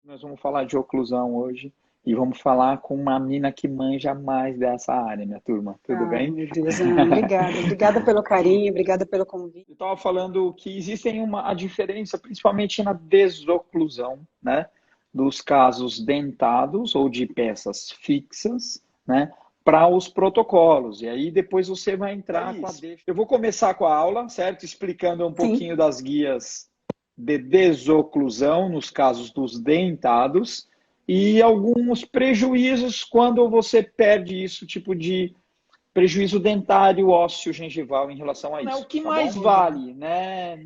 Nós vamos falar de oclusão hoje e vamos falar com uma mina que manja mais dessa área, minha turma. Tudo Ai, bem? meu Deus, obrigada. Obrigada pelo carinho, obrigada pelo convite. Eu estava falando que existem a diferença, principalmente na desoclusão, né? Dos casos dentados ou de peças fixas, né? Para os protocolos. E aí depois você vai entrar com a deixa. Eu vou começar com a aula, certo? Explicando um pouquinho Sim, das guias de desoclusão nos casos dos dentados e alguns prejuízos quando você perde isso, tipo de prejuízo dentário, ósseo, gengival em relação a isso. O que mais vale, né?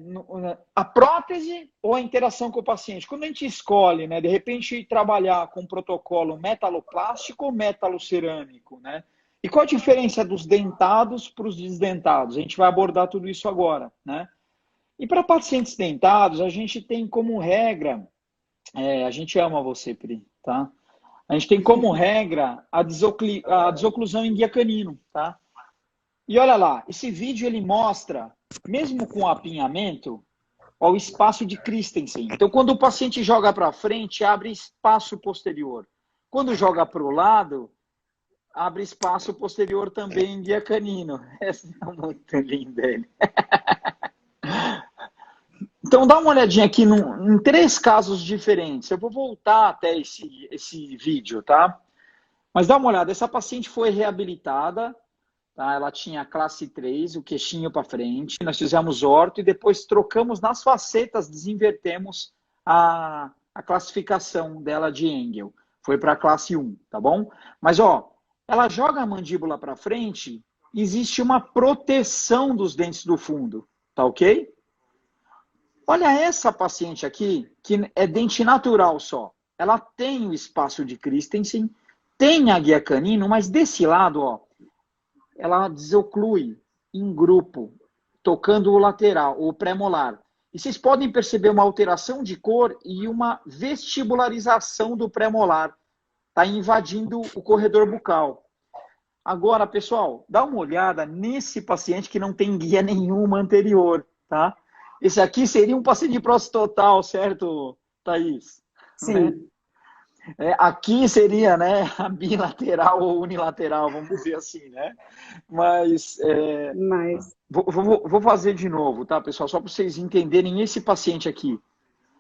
A prótese ou a interação com o paciente? Quando a gente escolhe, né, de repente trabalhar com um protocolo metaloplástico ou metalocerâmico, né? E qual a diferença dos dentados para os desdentados? A gente vai abordar tudo isso agora, né? E para pacientes dentados, a gente tem como regra, a gente ama você, Pri, tá? A gente tem como regra a desoclusão em guia canino, tá? E olha lá, esse vídeo ele mostra, mesmo com apinhamento, ó, o espaço de Christensen. Então, quando o paciente joga para frente, abre espaço posterior. Quando joga para o lado, abre espaço posterior também em guia canino. Essa é muito linda ele. Então, dá uma olhadinha aqui em três casos diferentes. Eu vou voltar até esse vídeo, tá? Mas dá uma olhada, essa paciente foi reabilitada, tá? Ela tinha classe 3, o queixinho para frente, nós fizemos orto e depois trocamos nas facetas, desinvertemos a classificação dela de Engel. Foi para a classe 1, tá bom? Mas, ó, ela joga a mandíbula para frente, existe uma proteção dos dentes do fundo, tá ok? Olha essa paciente aqui, que é dente natural só. Ela tem o espaço de Christensen, tem a guia canino, mas desse lado, ó, ela desoclui em grupo, tocando o lateral, o pré-molar. E vocês podem perceber uma alteração de cor e uma vestibularização do pré-molar. Está invadindo o corredor bucal. Agora, pessoal, dá uma olhada nesse paciente que não tem guia nenhuma anterior, tá? Esse aqui seria um paciente de próstata total, certo, Thaís? Né? sim, Aqui seria, né, a bilateral ou unilateral, vamos dizer assim, né? Mas mas vou fazer de novo, tá, pessoal? Só para vocês entenderem esse paciente aqui.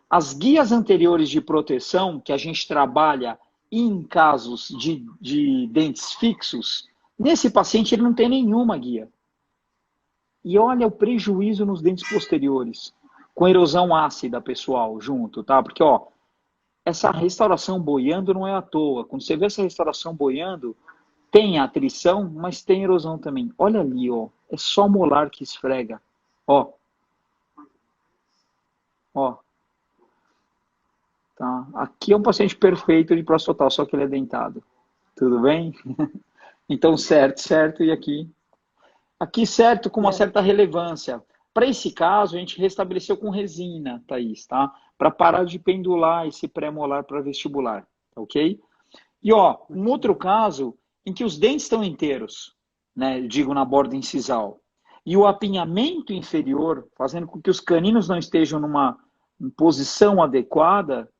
As guias anteriores de proteção que a gente trabalha em casos de dentes fixos, nesse paciente ele não tem nenhuma guia. E olha o prejuízo nos dentes posteriores, com erosão ácida, pessoal, junto, tá? Porque, ó, essa restauração boiando não é à toa. Quando você vê essa restauração boiando, tem atrição, mas tem erosão também. Olha ali, ó. É só molar que esfrega. Ó, ó. Tá? Aqui é um paciente perfeito de prostotal, só que ele é dentado. Tudo bem? Então, certo, certo. E aqui? Aqui, certo, com uma é, certa relevância. Para esse caso, a gente restabeleceu com resina, Thaís, tá? Para parar de pendular esse pré-molar para vestibular, tá ok? E ó, um outro caso em que os dentes estão inteiros, né? Eu digo na borda incisal. E o apinhamento inferior, fazendo com que os caninos não estejam numa posição adequada,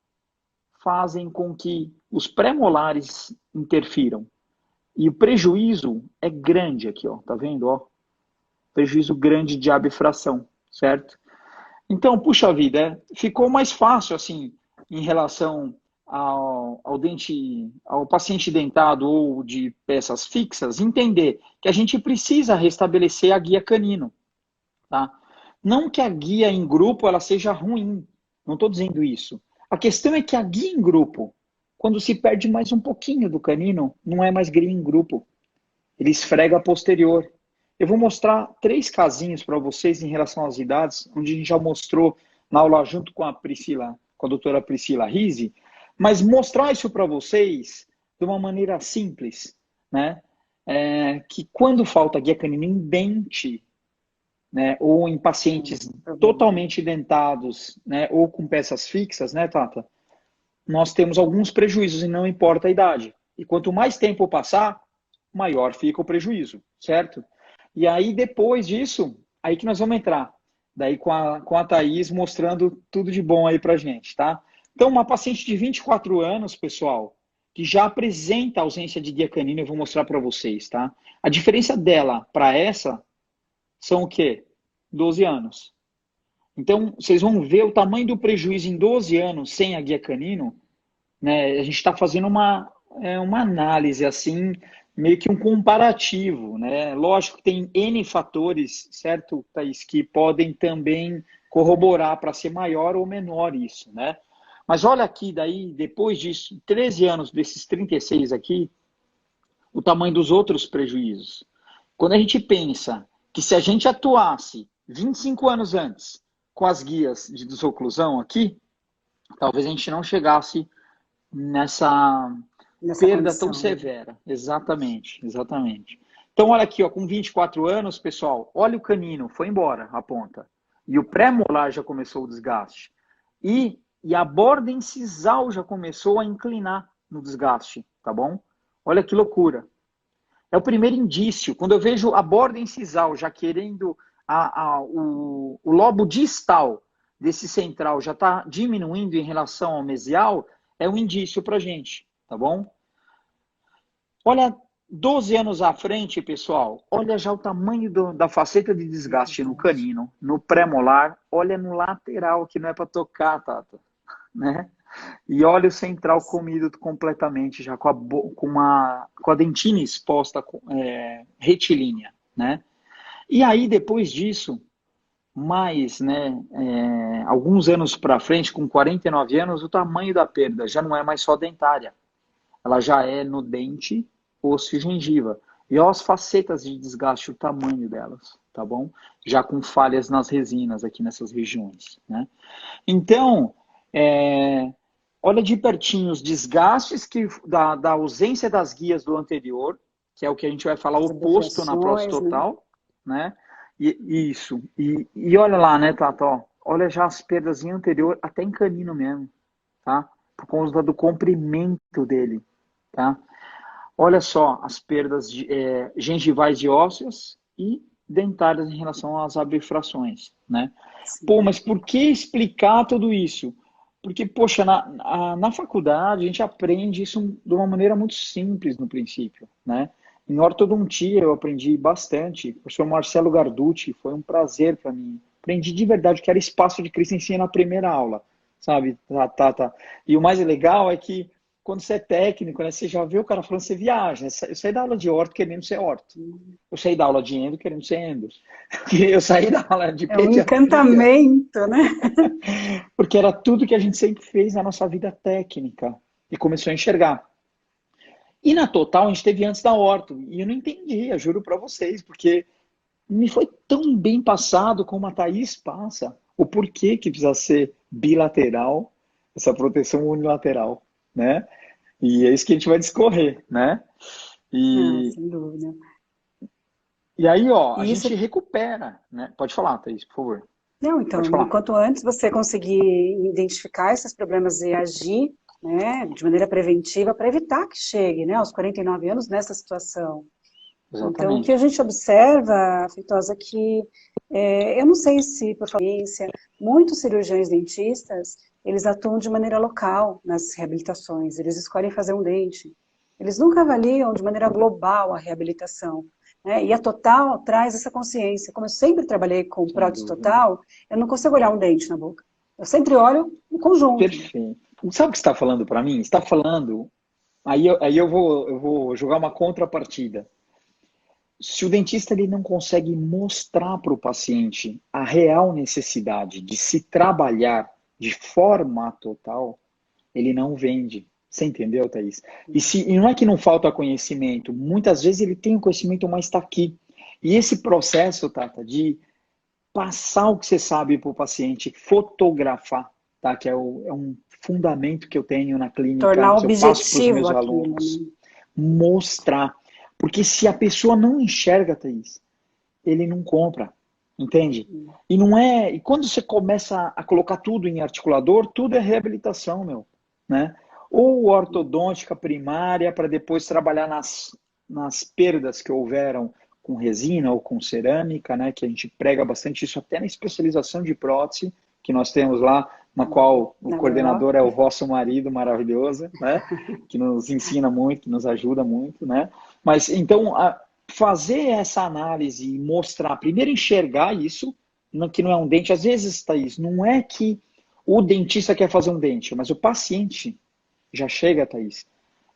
fazem com que os pré-molares interfiram. E o prejuízo é grande aqui, ó. Tá vendo, ó? Prejuízo grande de abfração, certo? Então, puxa vida, ficou mais fácil assim em relação ao dente, ao paciente dentado ou de peças fixas, entender que a gente precisa restabelecer a guia canino, tá? Não que a guia em grupo ela seja ruim, não estou dizendo isso. A questão é que a guia em grupo, quando se perde mais um pouquinho do canino, não é mais guia em grupo, ele esfrega a posterior. Eu vou mostrar três casinhos para vocês em relação às idades, onde a gente já mostrou na aula junto com a Priscila, com a doutora Priscila Rizzi, mas mostrar isso para vocês de uma maneira simples, né? Que quando falta guia canina em dente, né, ou em sim, pacientes problema. totalmente dentados, né, ou com peças fixas, né, Tata? Nós temos alguns prejuízos e não importa a idade. E quanto mais tempo passar, maior fica o prejuízo, certo? E aí, depois disso, aí que nós vamos entrar. Daí com a Thaís mostrando tudo de bom aí pra gente, tá? Então, uma paciente de 24 anos, pessoal, que já apresenta ausência de guia canino, eu vou mostrar para vocês, tá? A diferença dela para essa são o quê? 12 anos. Então, vocês vão ver o tamanho do prejuízo em 12 anos sem a guia canino, né? A gente está fazendo uma análise, assim, meio que um comparativo, né? Lógico que tem N fatores, certo, Thaís, que podem também corroborar para ser maior ou menor isso, né? Mas olha aqui, daí, depois disso, 13 anos desses 36 aqui, o tamanho dos outros prejuízos. Quando a gente pensa que se a gente atuasse 25 anos antes com as guias de desoclusão aqui, talvez a gente não chegasse nessa perda condição, tão severa. Exatamente, exatamente. Então, olha aqui, ó, com 24 anos, pessoal, olha o canino, foi embora a ponta. E o pré-molar já começou o desgaste. E a borda incisal já começou a inclinar no desgaste, tá bom? Olha que loucura. É o primeiro indício. Quando eu vejo a borda incisal já querendo o lobo distal desse central já está diminuindo em relação ao mesial, é um indício para a gente, tá bom? Olha, 12 anos à frente, pessoal, olha já o tamanho da faceta de desgaste no canino, no pré-molar, olha no lateral, que não é para tocar, Tata, né? E olha o central comido completamente, já com a dentina exposta retilínea, né? E aí, depois disso, mais, né, alguns anos para frente, com 49 anos, o tamanho da perda já não é mais só dentária. Ela já é no dente, osso e gengiva. E olha as facetas de desgaste, o tamanho delas, tá bom? Já com falhas nas resinas aqui nessas regiões, né? Então, olha de pertinho os desgastes da ausência das guias do anterior, que é o que a gente vai falar as oposto na prótese abreviações, né? total, né? Isso. E olha lá, né, Tata? Ó, olha já as perdas em anterior, até em canino mesmo, tá? Por conta do comprimento dele, tá? Olha só as perdas gengivais e ósseas e dentárias em relação às abfrações, né? Pô, Sim. mas por que explicar tudo isso? Porque, poxa, na faculdade a gente aprende isso de uma maneira muito simples no princípio, né? Em ortodontia eu aprendi bastante. O professor Marcelo Garducci, foi um prazer para mim. Aprendi de verdade o que era espaço de crescencia na primeira aula, sabe? Tá. E o mais legal é que quando você é técnico, né, você já vê o cara falando, você viaja. Eu saí da aula de orto querendo ser orto. Eu saí da aula de endo querendo ser endo. Eu saí da aula de É um pediatria encantamento, né? porque era tudo que a gente sempre fez na nossa vida técnica e começou a enxergar. E na total a gente teve antes da orto e eu não entendia, juro para vocês, porque me foi tão bem passado como a Thaís passa, o porquê que precisa ser bilateral, essa proteção unilateral, né? E é isso que a gente vai discorrer, né? Ah, E, sem dúvida. e aí, ó, a E isso, gente recupera, né? Pode falar, Thaís, por favor. não, Pode então, falar. quanto antes você conseguir identificar esses problemas e agir, né, de maneira preventiva para evitar que chegue, né, aos 49 anos nessa situação. Então, o que a Exatamente. gente observa, Feitosa, é que, eu não sei se, por falência, muitos cirurgiões dentistas, eles atuam de maneira local nas reabilitações, eles escolhem fazer um dente. Eles nunca avaliam de maneira global a reabilitação, né? E a Total traz essa consciência. Como eu sempre trabalhei com Sem prótese dúvida. total, eu não consigo olhar um dente na boca. Eu sempre olho o conjunto. Perfeito. Sabe o que você está falando para mim? Você está falando. Aí eu vou jogar uma contrapartida. Se o dentista ele não consegue mostrar para o paciente a real necessidade de se trabalhar de forma total, ele não vende. Você entendeu, Thaís? E não é que não falta conhecimento, muitas vezes ele tem o conhecimento, mas está aqui. E esse processo, Tata, de passar o que você sabe para o paciente, fotografar, tá? Que é um fundamento que eu tenho na clínica, Tornar que eu passo para os objetivo meus aquilo, alunos. né? Mostrar. Porque se a pessoa não enxerga, Thaís, ele não compra, entende? E não é. E quando você começa a colocar tudo em articulador, tudo é reabilitação, meu, né? Ou ortodôntica primária para depois trabalhar nas perdas que houveram com resina ou com cerâmica, né? Que a gente prega bastante isso até na especialização de prótese que nós temos lá na qual o Na coordenador é Europa. o vosso marido maravilhoso, né? Que nos ensina muito, que nos ajuda muito, né? Mas então fazer essa análise e mostrar, primeiro enxergar isso, que não é um dente. Às vezes, Thaís, não é que o dentista quer fazer um dente, mas o paciente já chega, Thaís.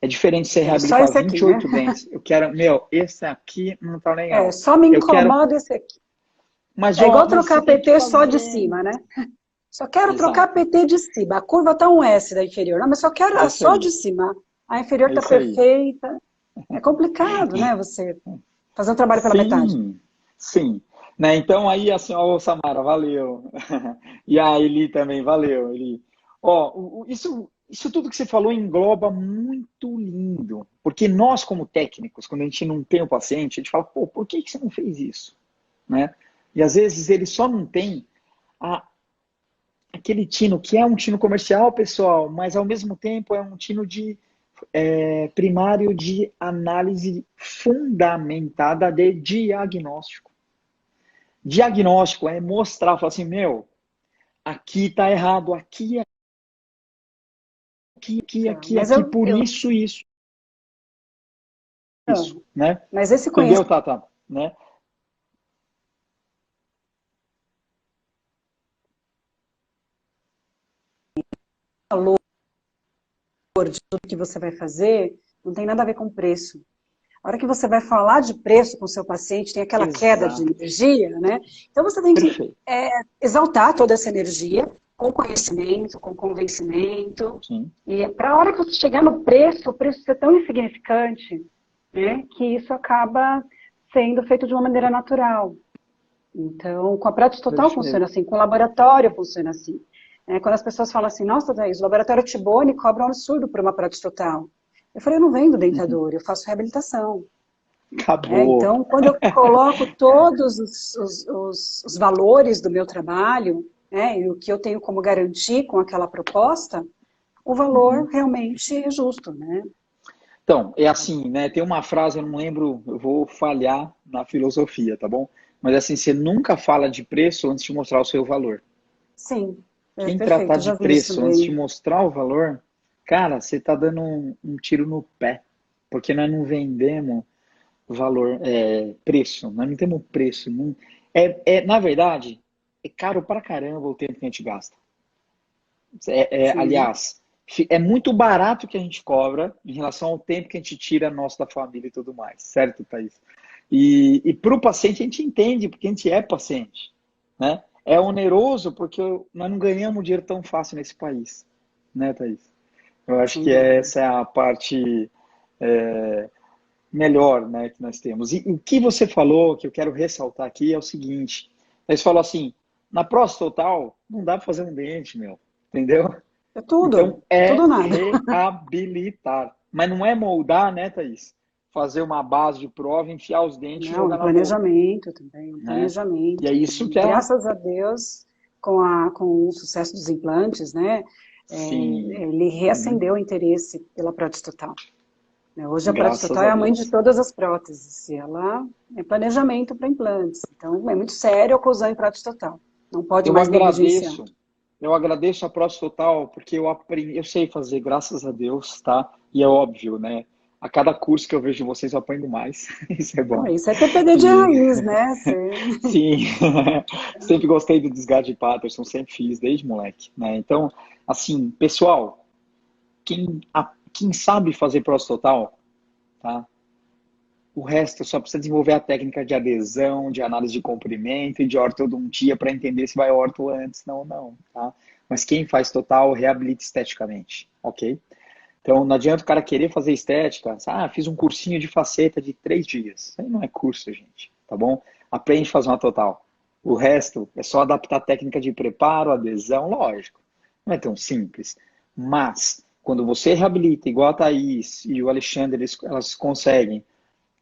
É diferente você É só reabilitar esse aqui, né? 28 dentes. Eu quero, meu, esse aqui não tá É, legal. só me Eu quero, incomoda esse aqui. mas É ó, igual mas você trocar tem que PT só de fazer. cima, né? Só quero trocar Exato. PT de cima. A curva tá um S da inferior. Não, mas só quero É a isso só aí. de cima. A inferior É tá isso aí. perfeita. É complicado, né? Você fazer um trabalho pela metade. Sim, sim. Né? Então aí assim, ó, Samara, valeu. E a Eli também, valeu, Eli. Ó, isso tudo que você falou engloba muito lindo. Porque nós, como técnicos, quando a gente não tem o paciente, a gente fala, pô, por que que você não fez isso? Né? E às vezes ele só não tem a, aquele tino, que é um tino comercial, pessoal, mas ao mesmo tempo é um tino de primário de análise fundamentada de diagnóstico. Diagnóstico é mostrar, falar assim, meu, aqui está errado, Tá, mas aqui, por isso, isso, né? mas esse Entendeu, conhecimento Tata? Né? de tudo que você vai fazer não tem nada a ver com preço. A hora que você vai falar de preço com o seu paciente, tem aquela queda de Exato. energia, né? Então você tem que Perfeito. exaltar toda essa energia com conhecimento, com convencimento. Sim. E para a hora que você chegar no preço, o preço ser tão insignificante, né? Que isso acaba sendo feito de uma maneira natural. Então, com a Pratos Total funciona Perfeito. assim, com o laboratório funciona assim. Quando as pessoas falam assim, nossa, Thaís, o laboratório Tibone cobra um absurdo por uma Pratos Total. Eu falei, eu não vendo Uhum. dentadura, eu faço reabilitação. Acabou. Então, quando eu coloco todos os valores do meu trabalho, né, e o que eu tenho como garantir com aquela proposta, o valor Uhum. realmente é justo, né? Então, é assim, né? Tem uma frase, eu não lembro, eu vou falhar na filosofia, tá bom? Mas assim, você nunca fala de preço antes de mostrar o seu valor. Sim, é Quem tratar perfeito, de já vi isso preço antes de também. mostrar o valor, cara, você tá dando um tiro no pé. Porque nós não vendemos valor, preço, nós não temos preço. Não, na verdade, é caro pra caramba o tempo que a gente gasta. Sim, Aliás, é muito barato que a gente cobra em relação ao tempo que a gente tira nosso da família e tudo mais, certo, Thaís? E para o paciente a gente entende, porque a gente é paciente, né? É oneroso porque nós não ganhamos dinheiro tão fácil nesse país, né, Thaís? Eu acho sem que dúvida. essa é a parte melhor, né, que nós temos. E o que você falou, que eu quero ressaltar aqui, é o seguinte: Thaís falou assim, na próstata total, não dá para fazer um dente, meu, entendeu? Então, É tudo é ou nada. reabilitar. Mas não é moldar, né, Thaís? Fazer uma base de prova, enfiar os dentes e Não, um jogar na boca, planejamento também, um né? E é planejamento. isso E que é, graças a Deus, com o sucesso dos implantes, né, sim, ele uhum, reacendeu o interesse pela prótese total. Hoje a prótese graças total a é a mãe de Deus. todas as próteses. E ela é planejamento para implantes. Então, é muito sério a oclusão em prótese total. Não pode Eu mais negligenciar. agradeço, eu agradeço a Prótese Total, porque eu aprendi, eu sei fazer, graças a Deus, tá? E é óbvio, né? A cada curso que eu vejo de vocês, eu aprendo mais. Isso é Não, bom. isso é TPD de E raiz, né? sim, sempre gostei do desgaste de Patterson, sempre fiz, desde moleque, né? Então, assim, pessoal, quem sabe fazer próstata total, tá? O resto só precisa desenvolver a técnica de adesão, de análise de comprimento e de ortodontia para entender se vai orto antes, não, não, tá? Mas quem faz total, reabilita esteticamente, ok? Então, não adianta o cara querer fazer estética. Fiz um cursinho de faceta de 3 dias. Isso aí não é curso, gente, tá bom? Aprende a fazer uma total. O resto é só adaptar a técnica de preparo, adesão, lógico. Não é tão simples. Mas, quando você reabilita, igual a Thaís e o Alexandre, elas conseguem,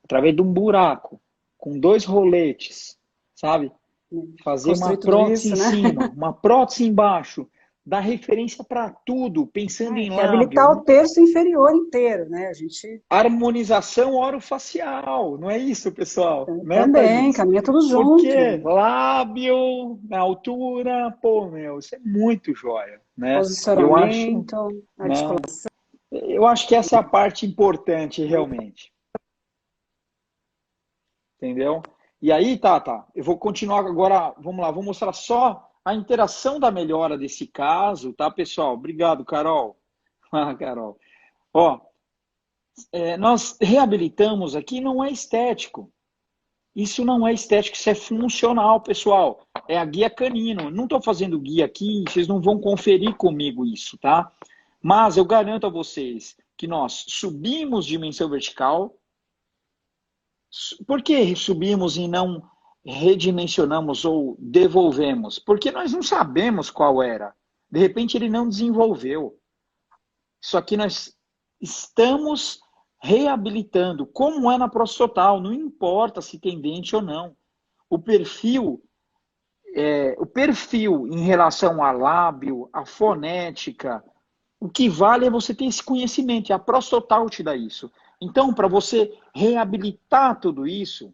através de um buraco, com 2 roletes, sabe? Fazer uma Construir tudo prótese isso, em né? cima, uma prótese embaixo, dar referência para tudo, pensando em Reabilitar lábio, o terço inferior inteiro, né? A gente harmonização orofacial, não é isso, pessoal? Né, também Thaís? caminha tudo Porque junto. lábio, na altura, pô, meu, isso é muito jóia. né? Eu acho, Posicionamento, né? articulação. Eu acho que essa é a parte importante, realmente. Entendeu? E aí, Tata, eu vou continuar agora, vamos lá, vou mostrar só a interação da melhora desse caso, tá, pessoal? Obrigado, Carol. Ah, Carol. Ó, nós reabilitamos aqui, não é estético. Isso não é estético, isso é funcional, pessoal. É a guia canino. Não estou fazendo guia aqui, vocês não vão conferir comigo isso, tá? Mas eu garanto a vocês que nós subimos dimensão vertical. Por que subimos e não redimensionamos ou devolvemos? Porque nós não sabemos qual era. De repente ele não desenvolveu. Isso aqui nós estamos reabilitando, como é na prostotal, não importa se tem dente ou não. O perfil, o perfil em relação a lábio, a fonética, o que vale é você ter esse conhecimento, e a prostotal te dá isso. Então, para você reabilitar tudo isso,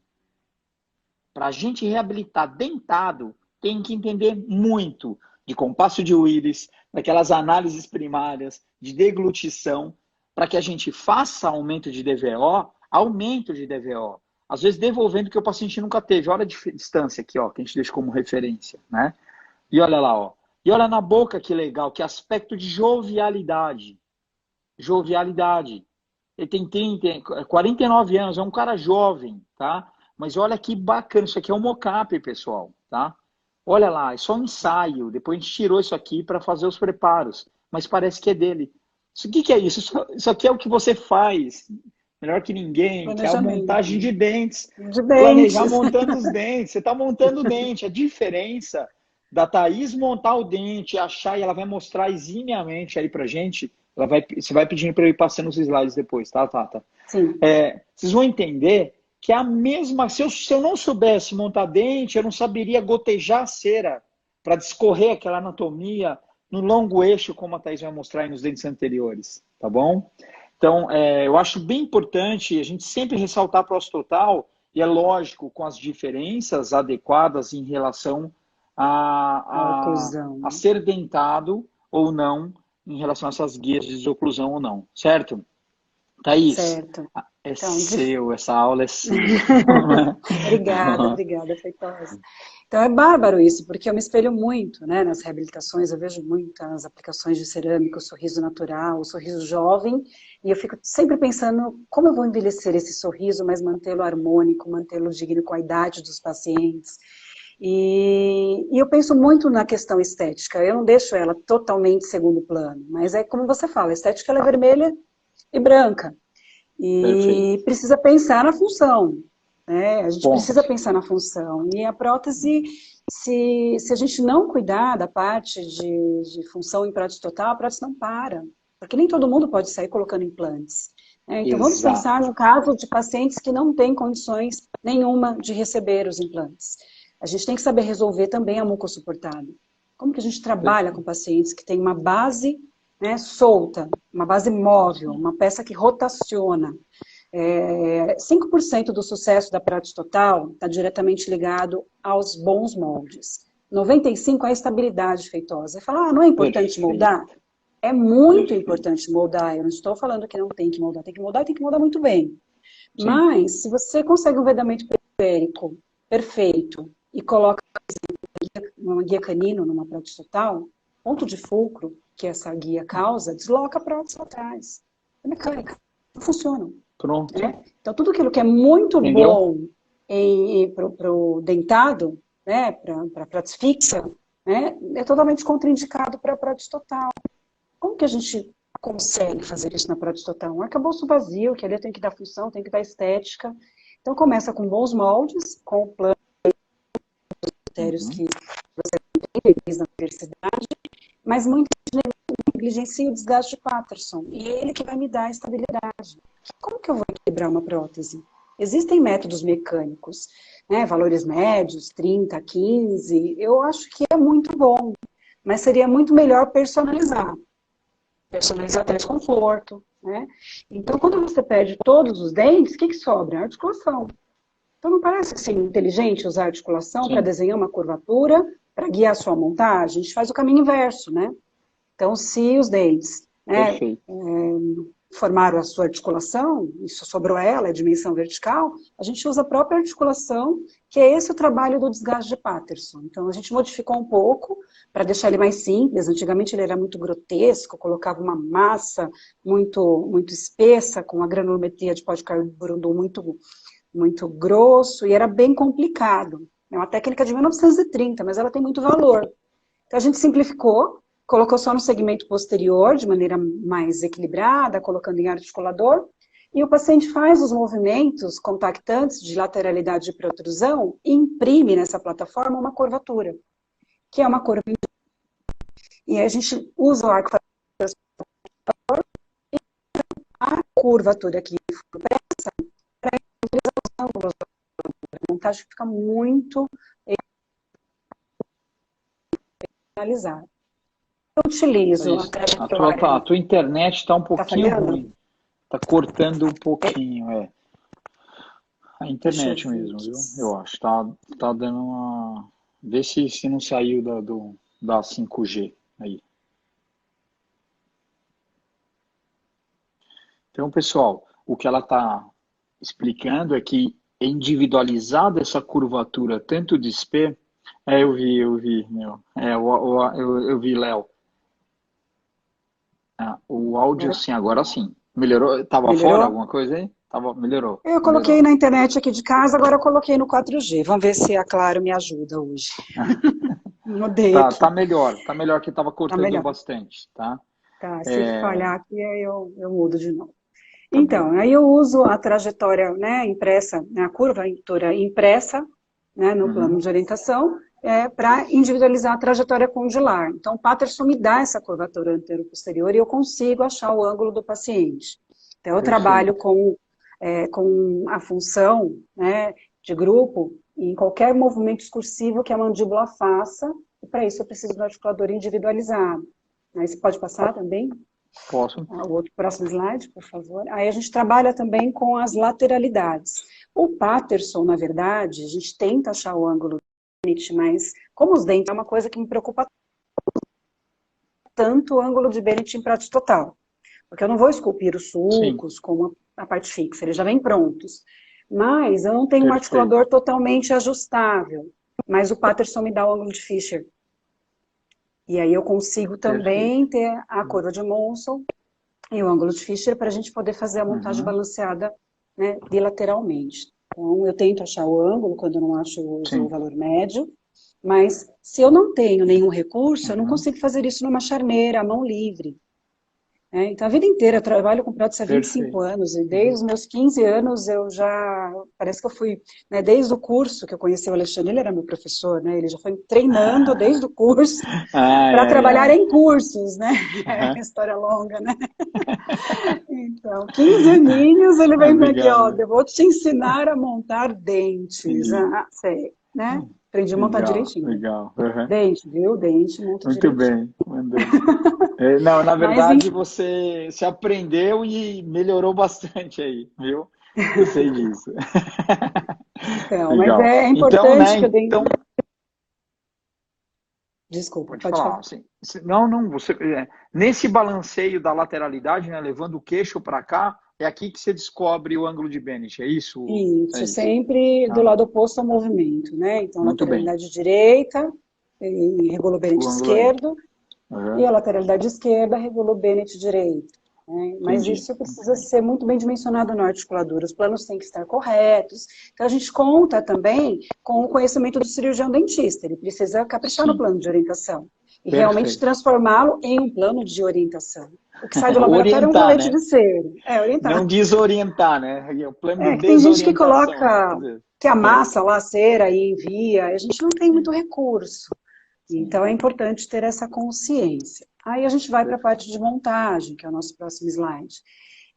para a gente reabilitar dentado, tem que entender muito de compasso de Willis, daquelas análises primárias, de deglutição, para que a gente faça aumento de DVO. Às vezes devolvendo que o paciente nunca teve. Olha a distância aqui, ó, que a gente deixa como referência, né? E olha lá, ó. E olha na boca que legal, que aspecto de jovialidade. Jovialidade. Ele tem 49 anos, é um cara jovem, tá? Mas olha que bacana, isso aqui é um mockup, pessoal, tá? Olha lá, é só um ensaio. Depois a gente tirou isso aqui para fazer os preparos, mas parece que é dele. Isso que é isso? Isso aqui é o que você faz melhor que ninguém, que é a montagem de dentes. De Planejar dentes. montando os dentes. Você está montando o dente. A diferença da Thaís montar o dente, achar, e ela vai mostrar eximiamente aí pra gente. Você vai pedindo para eu ir passando os slides depois, tá, Tata? Sim. Vocês vão entender que é a mesma. Se eu não soubesse montar dente, eu não saberia gotejar a cera para discorrer aquela anatomia no longo eixo, como a Thaís vai mostrar aí nos dentes anteriores, tá bom? Então, eu acho bem importante a gente sempre ressaltar a prostotal, e é lógico, com as diferenças adequadas em relação a ser dentado ou não, em relação a essas guias de desoclusão ou não, certo? Thaís, certo. É então, seu, essa aula é sua. Obrigada, Feitosa. Então é bárbaro isso, porque eu me espelho muito, né, nas reabilitações, eu vejo muitas aplicações de cerâmica, o sorriso natural, o sorriso jovem, e eu fico sempre pensando como eu vou envelhecer esse sorriso, mas mantê-lo harmônico, mantê-lo digno com a idade dos pacientes. E eu penso muito na questão estética, eu não deixo ela totalmente segundo plano, mas é como você fala, a estética ela é vermelha e branca. E Perfeito. Precisa pensar na função, né? A gente precisa pensar na função. E a prótese, se a gente não cuidar da parte de função em prótese total, a prótese não para. Porque nem todo mundo pode sair colocando implantes. Né? Então vamos pensar no caso de pacientes que não têm condições nenhuma de receber os implantes. A gente tem que saber resolver também a mucossuportável. Como que a gente trabalha com pacientes que têm uma base, né, solta, uma base móvel, uma peça que rotaciona. 5% do sucesso da prótese total está diretamente ligado aos bons moldes. 95% é a estabilidade feitosa. Você fala, não é importante moldar? É muito importante moldar. Eu não estou falando que não tem que moldar. Tem que moldar e tem que moldar muito bem. Sim. Mas, se você consegue um vedamento periférico perfeito e coloca uma guia canino numa prótese total, ponto de fulcro que essa guia causa, desloca a prótese atrás. É mecânica. Não funciona. Pronto. Né? Então, tudo aquilo que é muito bom para o dentado, né, para a prótese fixa, né, é totalmente contraindicado para a prótese total. Como que a gente consegue fazer isso na prótese total? Um arcabouço vazio, que ali tem que dar função, tem que dar estética. Então, começa com bons moldes, com o plano dos critérios que você tem na universidade, mas muito negligencia o desgaste de Patterson. E é ele que vai me dar a estabilidade. Como que eu vou equilibrar uma prótese? Existem métodos mecânicos, né, valores médios, 30, 15, eu acho que é muito bom, mas seria muito melhor personalizar. Personalizar até desconforto, né? Então, quando você perde todos os dentes, o que sobra? A articulação. Então, não parece ser inteligente usar a articulação para desenhar uma curvatura, para guiar a sua montagem? A gente faz o caminho inverso, né? Então, se os dentes, né, Perfeito. formaram a sua articulação, isso sobrou ela, a dimensão vertical, a gente usa a própria articulação, que é esse o trabalho do desgaste de Patterson. Então, a gente modificou um pouco para deixar ele mais simples. Antigamente ele era muito grotesco, colocava uma massa muito espessa, com a granulometria de pó de carborundum muito grosso, e era bem complicado. É uma técnica de 1930, mas ela tem muito valor. Então, a gente simplificou, colocou só no segmento posterior, de maneira mais equilibrada, colocando em articulador, e o paciente faz os movimentos compactantes de lateralidade e protrusão e imprime nessa plataforma uma curvatura, que é uma curva. E a gente usa o arco e a curvatura aqui para a montagem fica muito finalizada. Eu utilizo a trajetória. A tua internet está um pouquinho falhando? ruim. Está cortando um pouquinho, A internet mesmo, viu? Eu acho. Tá dando uma... Vê se não saiu da 5G aí. Então, pessoal, o que ela está explicando é que é individualizada essa curvatura, tanto de SP... eu vi, meu. Eu vi, Léo. O áudio, sim, agora sim. Melhorou? Tava fora alguma coisa aí? Melhorou. Eu coloquei na internet aqui de casa, agora eu coloquei no 4G. Vamos ver se a Claro me ajuda hoje. Mudei aqui. Tá melhor que estava cortando bastante, tá? Tá, se falhar aqui, aí eu mudo de novo. Então, aí eu uso a trajetória, né, impressa, a curvatura impressa, né, no plano de orientação, para individualizar a trajetória condylar. Então, o Patterson me dá essa curvatura antero-posterior e eu consigo achar o ângulo do paciente. Então, eu trabalho com a função, né, de grupo em qualquer movimento excursivo que a mandíbula faça, e para isso eu preciso do articulador individualizado. Aí você pode passar também? Posso. O outro próximo slide, por favor. Aí a gente trabalha também com as lateralidades. O Patterson, na verdade, a gente tenta achar o ângulo do Bennett, mas como os dentes é uma coisa que me preocupa tanto o ângulo de Bennett em prática total. Porque eu não vou esculpir os sulcos como a parte fixa, eles já vêm prontos. Mas eu não tenho um articulador totalmente ajustável. Mas o Patterson me dá o ângulo de Fischer. E aí eu consigo também ter a curva de Monson e o ângulo de Fischer para a gente poder fazer a montagem balanceada, né, bilateralmente. Então, eu tento achar o ângulo quando eu não acho o valor médio, mas se eu não tenho nenhum recurso, eu não consigo fazer isso numa charneira, à mão livre. Então, a vida inteira eu trabalho com prótese há 25 anos, e desde os meus 15 anos eu já, parece que eu fui, né, desde o curso que eu conheci o Alexandre, ele era meu professor, né, ele já foi treinando desde o curso para trabalhar em cursos, né, história longa, né. Então, 15 aninhos, ele vem aqui, ó, eu vou te ensinar a montar dentes, sei, né. Aprendi a montar direitinho. Legal. Dente, viu? Dente, monta muito direitinho. Muito bem. Não, na verdade, você se aprendeu e melhorou bastante aí, viu? Eu sei disso. Então, mas é importante que eu dei... Desculpa, pode falar. Sim. Não, nesse balanceio da lateralidade, né, levando o queixo para cá, é aqui que você descobre o ângulo de Bennett, é isso? Isso, sempre do lado oposto ao movimento, né? Então, lateralidade direita, regula o Bennett esquerdo, e a lateralidade esquerda regula o Bennett direito. Né? Mas isso precisa ser muito bem dimensionado na articuladora, os planos têm que estar corretos. Então, a gente conta também com o conhecimento do cirurgião dentista, ele precisa caprichar no plano de orientação. E realmente transformá-lo em um plano de orientação. O que sai do laboratório é um colete de cera. Orientar. Não desorientar, né? O plano de tem gente que coloca, que amassa lá a cera e envia, a gente não tem muito recurso. Então é importante ter essa consciência. Aí a gente vai para a parte de montagem, que é o nosso próximo slide.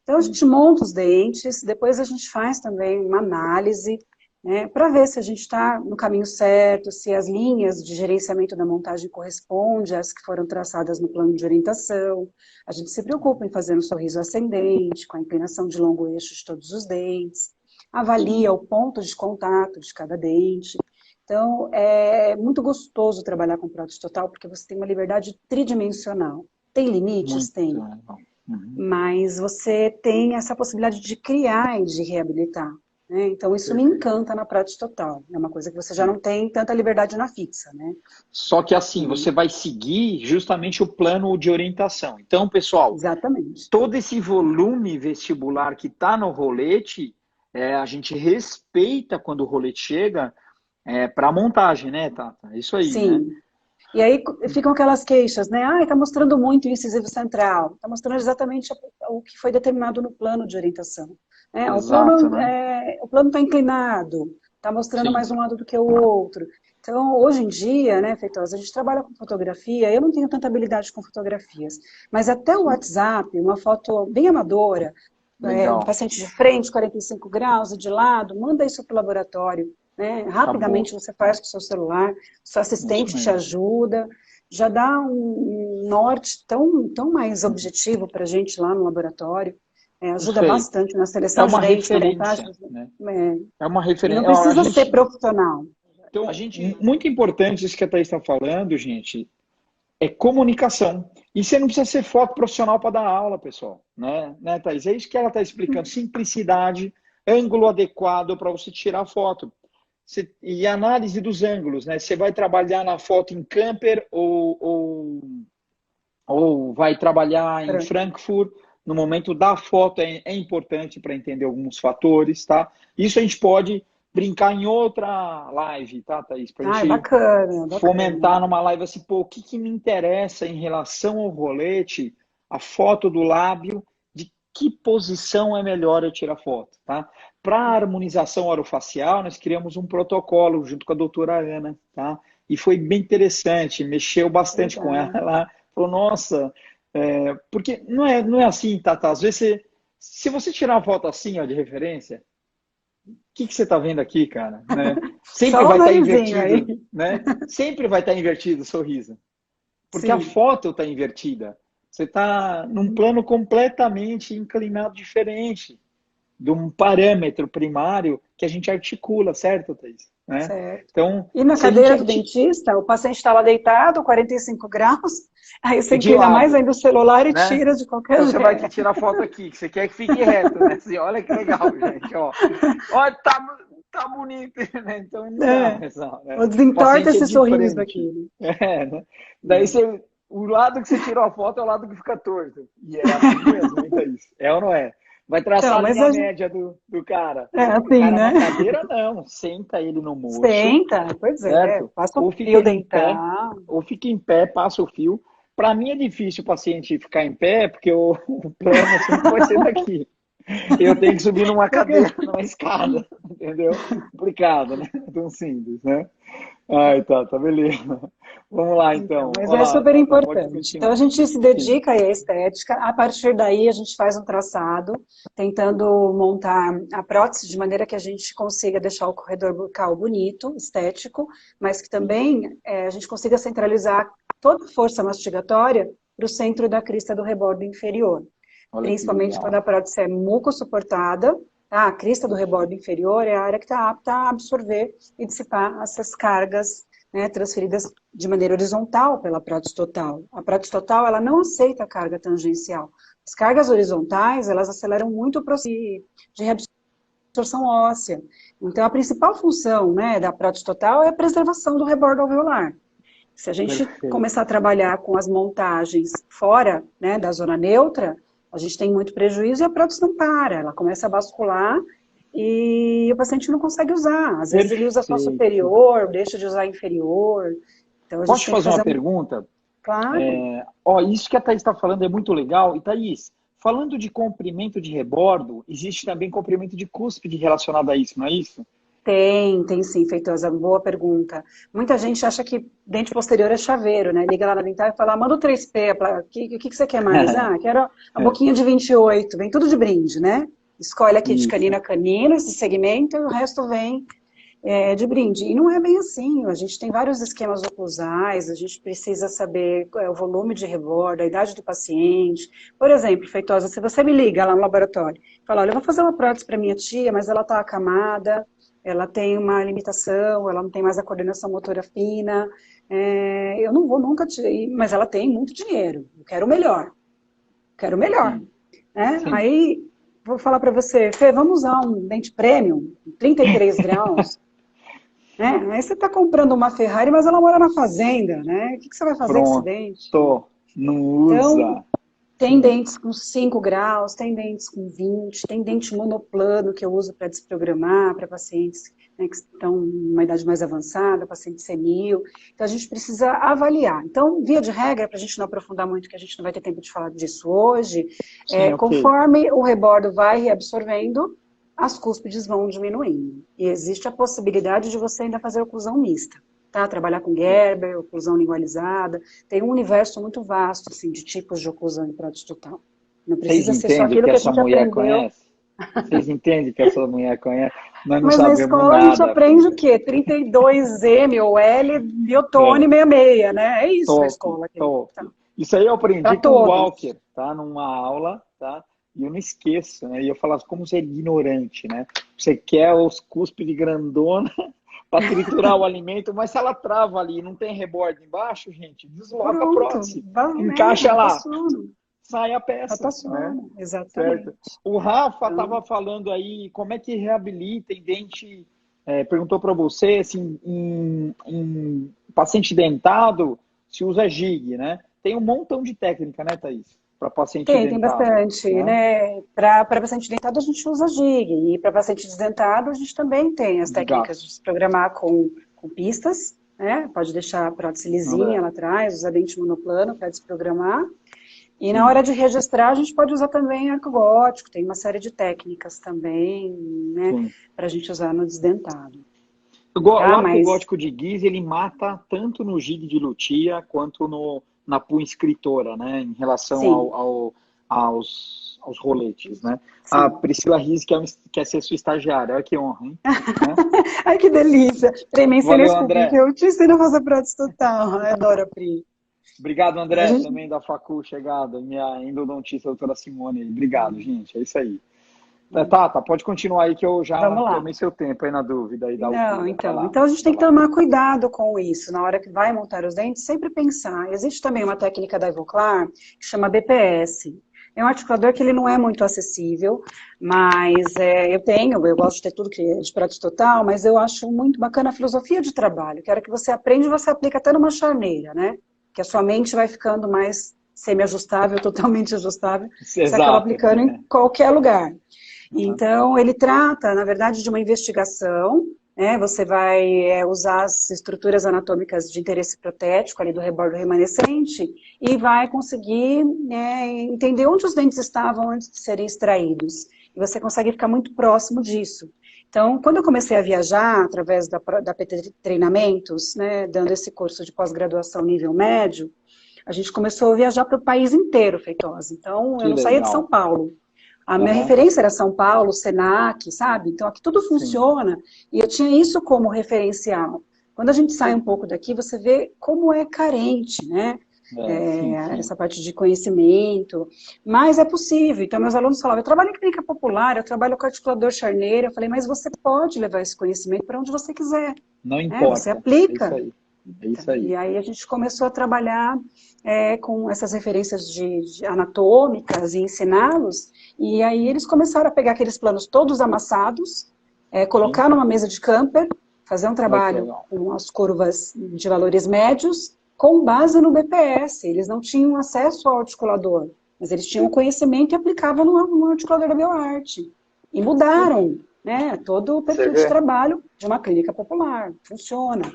Então a gente monta os dentes, depois a gente faz também uma análise, né, para ver se a gente está no caminho certo, se as linhas de gerenciamento da montagem correspondem às que foram traçadas no plano de orientação. A gente se preocupa em fazer um sorriso ascendente, com a inclinação de longo eixo de todos os dentes, avalia o ponto de contato de cada dente. Então, é muito gostoso trabalhar com prótese total, porque você tem uma liberdade tridimensional. Tem limites? Muito Tem. legal. Uhum. Mas você tem essa possibilidade de criar e de reabilitar, né? Então, isso me Perfeito. encanta na prática total. É uma coisa que você já não tem tanta liberdade na fixa, né? Só que assim, Uhum. você vai seguir justamente o plano de orientação. Então, pessoal, Exatamente. todo esse volume vestibular que está no rolete, a gente respeita quando o rolete chega para a montagem, né, Tata? É isso aí, né? Sim. E aí ficam aquelas queixas, né? Ah, está mostrando muito o incisivo central. Está mostrando exatamente o que foi determinado no plano de orientação. Exato, né? O plano está inclinado, está mostrando Sim, mais um lado do que o outro. Então, hoje em dia, né, Feitosa, a gente trabalha com fotografia, eu não tenho tanta habilidade com fotografias, mas até o sim. WhatsApp, uma foto bem amadora, um Legal. paciente de frente, 45 graus, e de lado, manda isso para o laboratório, né? Rapidamente Acabou. você faz com o seu celular, seu Isso assistente te mesmo. ajuda, já dá um norte tão mais objetivo para a gente lá no laboratório, ajuda Perfeito. bastante na É seleção de uma dente, na montagem, referência, né? é, É uma e não referência. Ó, a precisa ser gente, profissional. então, muito importante isso que a Thaís está falando, gente, é comunicação. E você não precisa ser foto profissional para dar aula, pessoal. Né, Thaís? É isso que ela está explicando. Simplicidade, ângulo adequado para você tirar a foto. E análise dos ângulos, né? Você vai trabalhar na foto em camper ou vai trabalhar em Frankfurt. No momento da foto é importante para entender alguns fatores, tá? Isso a gente pode brincar em outra live, tá, Thaís? Para a Ah, é gente bacana, bacana. fomentar numa live assim, pô, o que, que me interessa em relação ao rolete, a foto do lábio, de que posição é melhor eu tirar foto, tá? Para a harmonização orofacial, nós criamos um protocolo junto com a doutora Ana, tá? E foi bem interessante, mexeu bastante com ela, Legal. ela falou, nossa, porque não é assim, Tata, às vezes se você tirar uma foto assim, ó, de referência, que você está vendo aqui, cara? Né? Sempre Só o vai estar narizinho invertido, aí. né? Sempre vai estar invertido o sorriso, porque a Sim. foto está invertida. Você está num plano completamente inclinado diferente de um parâmetro primário que a gente articula, certo, Thaís? Né? Certo. Então, E na se a gente cadeira do dentista, o paciente está lá deitado, 45 graus, aí você de inclina mais lado, ainda o celular e né? tira de qualquer Então você vai aqui jeito. tirar foto aqui, que você quer que fique reto, né? Assim, olha que legal, gente, ó. Olha, tá bonito, né? Então não dá, É. pessoal, né? Ou O desentorta paciente é esse de sorriso frente. aqui. Né? Daí o lado que você tirou a foto é o lado que fica torto. E é assim mesmo, então é isso. É ou não é? Vai Então, traçar a mas linha média do cara. é O assim, cara né? na cadeira, não. Senta ele no mocho, Senta, pois é, certo? passa o Ou fica fio ele em pé, dental. ou fica em pé, passa o fio. Para mim é difícil o paciente ficar em pé, porque o plano sempre vai ser daqui. Eu tenho que subir numa cadeira, numa escada, entendeu? Complicado, né? Tão simples, né? Ai, tá, beleza. Vamos lá, Então, então. mas é Olá, super tá, pode importante. Então, a continuar. gente se Sim. dedica aí à estética, a partir daí a gente faz um traçado, tentando montar a prótese de maneira que a gente consiga deixar o corredor bucal bonito, estético, mas que também a gente consiga centralizar toda a força mastigatória para o centro da crista do rebordo inferior. Olha que Principalmente quando a legal. prótese é mucossuportada, tá? A crista do rebordo inferior é a área que está apta a absorver e dissipar essas cargas, né, transferidas de maneira horizontal pela prótese total. A prótese total, ela não aceita carga tangencial. As cargas horizontais, elas aceleram muito o processo de reabsorção óssea. Então, a principal função, né, da prótese total é a preservação do rebordo alveolar. Se a gente Perfeito. começar a trabalhar com as montagens fora, né, da zona neutra, a gente tem muito prejuízo e a prótese não para, ela começa a bascular e o paciente não consegue usar. Às vezes ele usa só Perfeito. superior, deixa de usar inferior. Então a Posso gente te tem que fazer uma fazer um... pergunta? Claro, Isso que a Thaís está falando é muito legal. E, Thaís, falando de comprimento de rebordo, existe também comprimento de cúspide relacionado a isso, não é isso? tem sim, Feitosa, boa pergunta. Muita gente acha que dente posterior é chaveiro, né? Liga lá na dentária e fala, manda o 3P, o que você quer mais? Ah, quero a boquinha de 28, vem tudo de brinde, né? Escolhe aqui de Isso. canino a canino esse segmento e o resto vem de brinde. E não é bem assim, a gente tem vários esquemas oclusais, a gente precisa saber o volume de rebordo, a idade do paciente. Por exemplo, Feitosa, se você me liga lá no laboratório e fala, olha, eu vou fazer uma prótese para minha tia, mas ela está acamada, ela tem uma limitação, ela não tem mais a coordenação motora fina, eu não vou nunca mas ela tem muito dinheiro, eu quero o melhor, quero o melhor. Né? Aí, vou falar para você, Fê, vamos usar um dente premium, 33 graus, né? Aí você está comprando uma Ferrari, mas ela mora na fazenda, né? O que você vai fazer com esse dente? Não Então, usa. tem dentes com 5 graus, tem dentes com 20, tem dente monoplano que eu uso para desprogramar, para pacientes, né, que estão numa idade mais avançada, paciente senil. Então, a gente precisa avaliar. Então, via de regra, para a gente não aprofundar muito, que a gente não vai ter tempo de falar disso hoje, Sim, conforme o rebordo vai reabsorvendo, as cúspides vão diminuindo. E existe a possibilidade de você ainda fazer oclusão mista. Tá? Trabalhar com Gerber, oclusão lingualizada, tem um universo muito vasto assim, de tipos de oclusão de prótese total. Não precisa ser só aquilo que a gente aprendeu. Conhece? Vocês entendem que essa mulher conhece? Nós não Mas na escola a gente aprende o quê? 32M ou L, biotone 66, né? É isso na escola. Tá. Isso aí eu aprendi com o Walker, tá? Numa aula, tá? E eu não esqueço, né? E eu falava, como você é ignorante, né? Você quer os cúspides grandona para triturar o alimento, mas se ela trava ali e não tem rebordo embaixo, gente, desloca a prótese. Encaixa lá. Sai a peça. Né? Exatamente. Certo. O Rafa estava falando aí como é que reabilita em dente. Perguntou para você assim, em paciente dentado se usa gig, né? Tem um montão de técnica, né, Thaís? Para paciente dentado. Tem bastante, né? Para paciente dentado a gente usa gig, e para paciente desdentado a gente também tem as técnicas de se programar com pistas, né? Pode deixar a prótese lisinha lá atrás, usar dente monoplano para desprogramar. E na hora de registrar a gente pode usar também arco gótico, tem uma série de técnicas também, né? Para a gente usar no desdentado. O arco gótico de Guise, ele mata tanto no gig de Lutia quanto na PU inscritora, né? Em relação aos roletes, né? Sim. A Priscila Riz quer ser sua estagiária, olha que honra, hein? Ai, que delícia! Me ensina esse público, eu te ensino a fazer prótese total, eu adoro a Pri. Obrigado, André, também da Facu, chegada, minha endodontista, doutora Simone. Obrigado, gente, é isso aí. Tata, pode continuar aí que eu já tomei seu tempo aí na dúvida. Aí então a gente tem que tomar cuidado com isso, na hora que vai montar os dentes, sempre pensar. Existe também uma técnica da Ivoclar que chama BPS. É um articulador que ele não é muito acessível, mas eu gosto de ter tudo que é de prótese total, mas eu acho muito bacana a filosofia de trabalho, que a hora que você aprende, você aplica até numa charneira, né? Que a sua mente vai ficando mais semi-ajustável, totalmente ajustável, você acaba aplicando em qualquer lugar. Então, ele trata, na verdade, de uma investigação, né? Você vai usar as estruturas anatômicas de interesse protético ali do rebordo remanescente e vai conseguir entender onde os dentes estavam antes de serem extraídos. E você consegue ficar muito próximo disso. Então, quando eu comecei a viajar, através da PT Treinamentos, né, dando esse curso de pós-graduação nível médio, a gente começou a viajar para o país inteiro, Feitosa. Então, eu não saía de São Paulo. A minha referência era São Paulo, Senac, sabe? Então, aqui tudo funciona. E eu tinha isso como referencial. Quando a gente sai um pouco daqui, você vê como é carente, né? Essa parte de conhecimento. Mas é possível. Então, meus alunos falavam, eu trabalho em clínica popular, eu trabalho com articulador charneiro. Eu falei, mas você pode levar esse conhecimento para onde você quiser. Não importa. Você aplica. É isso aí. É isso aí. E aí a gente começou a trabalhar com essas referências de anatômicas e ensiná-los, e aí eles começaram a pegar aqueles planos todos amassados, colocar numa mesa de camper, fazer um trabalho com as curvas de valores médios, com base no BPS. Eles não tinham acesso ao articulador, mas eles tinham conhecimento e aplicavam no articulador da BioArt. E mudaram, né, todo o perfil de trabalho de uma clínica popular. Funciona.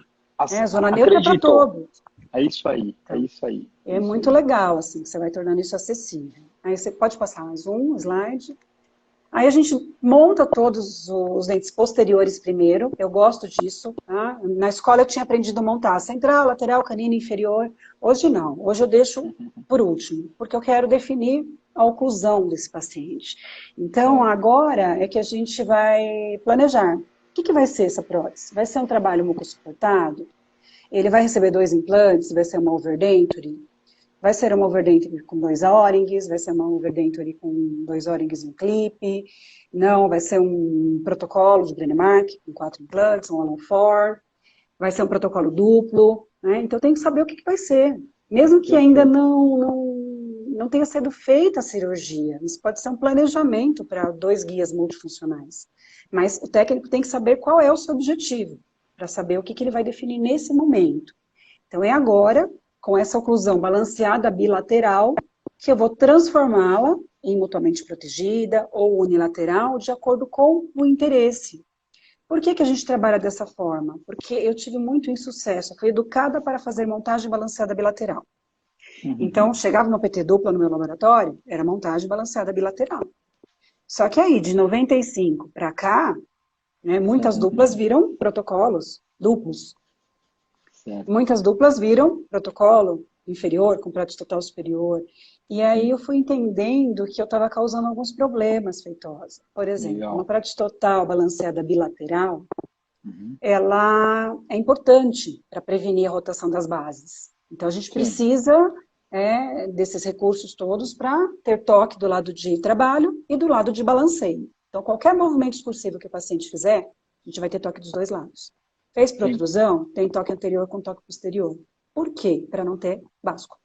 Zona neutra para todos. É isso aí, é isso aí. É muito legal, assim, que você vai tornando isso acessível. Aí você pode passar mais um slide. Aí a gente monta todos os dentes posteriores primeiro, eu gosto disso. Tá? Na escola eu tinha aprendido a montar central, lateral, canino, inferior. Hoje não, hoje eu deixo por último, porque eu quero definir a oclusão desse paciente. Então agora é que a gente vai planejar. O que vai ser essa prótese? Vai ser um trabalho mucosuportado? Ele vai receber 2 implantes? Vai ser uma overdenture? Vai ser uma overdenture com 2 O-rings? Vai ser uma overdenture com 2 O-rings e um clipe? Não, vai ser um protocolo de Brennemark com 4 implantes, um Allen 4. Vai ser um protocolo duplo. né? Então tem que saber o que vai ser. Mesmo que ainda não tenha sido feita a cirurgia, isso pode ser um planejamento para 2 guias multifuncionais. Mas o técnico tem que saber qual é o seu objetivo, para saber o que ele vai definir nesse momento. Então é agora, com essa oclusão balanceada bilateral, que eu vou transformá-la em mutuamente protegida ou unilateral, de acordo com o interesse. Por que a gente trabalha dessa forma? Porque eu tive muito insucesso, eu fui educada para fazer montagem balanceada bilateral. Então, chegava no PT dupla no meu laboratório, era montagem balanceada bilateral. Só que aí, de 95 para cá, né, muitas duplas viram protocolos duplos. Certo. Muitas duplas viram protocolo inferior, com prática total superior. E aí eu fui entendendo que eu estava causando alguns problemas, Feitosa. Por exemplo, uma prática total balanceada bilateral, ela é importante para prevenir a rotação das bases. Então a gente precisa desses recursos todos para ter toque do lado de trabalho e do lado de balanceio. Então qualquer movimento discursivo que o paciente fizer, a gente vai ter toque dos dois lados. Fez protrusão, tem toque anterior com toque posterior. Por quê? Para não ter báscula.